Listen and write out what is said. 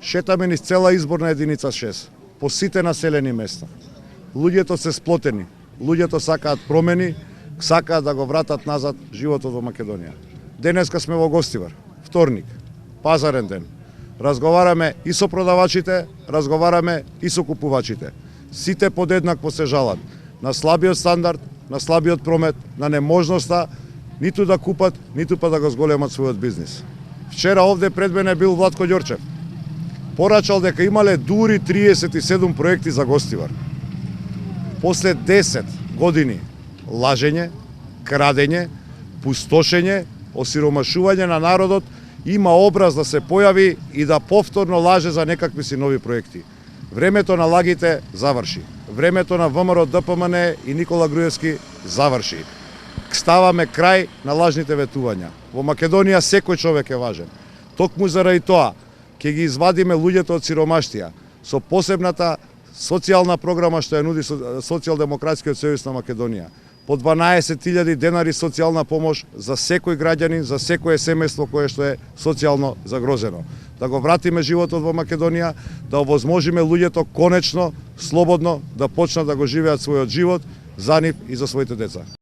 Шетаме низ цела изборна единица 6, по сите населени места. Луѓето се сплотени, луѓето сакаат промени, сакаат да го вратат назад животот во Македонија. Денеска сме во Гостивар, вторник, пазарен ден. Разговараме и со продавачите, разговараме и со купувачите. Сите подеднакво се жалат на слабиот стандард, на слабиот промет, на неможноста ниту да купат, ниту па да го зголемат својот бизнис. Вчера овде пред мене бил Владко Ѓорчев. Порачал дека имале дури 37 проекти за Гостивар. После 10 години лажење, крадење, пустошење, осиромашување на народот, има образ да се појави и да повторно лаже за некакви си нови проекти. Времето на лагите заврши. Времето на ВМРО, ДПМН и Никола Груевски заврши. Ставаме крај на лажните ветувања. Во Македонија секој човек е важен. Токму заради тоа ќе ги извадиме луѓето од сиромаштија со посебната социјална програма што ја нуди Социјалдемократскиот сојуз на Македонија. По 12.000 денари социјална помош за секој граѓанин, за секое семејство кое што е социјално загрозено. Да го вратиме животот во Македонија, да овозможиме луѓето конечно, слободно да почнат да го живеат својот живот за нив и за своите деца.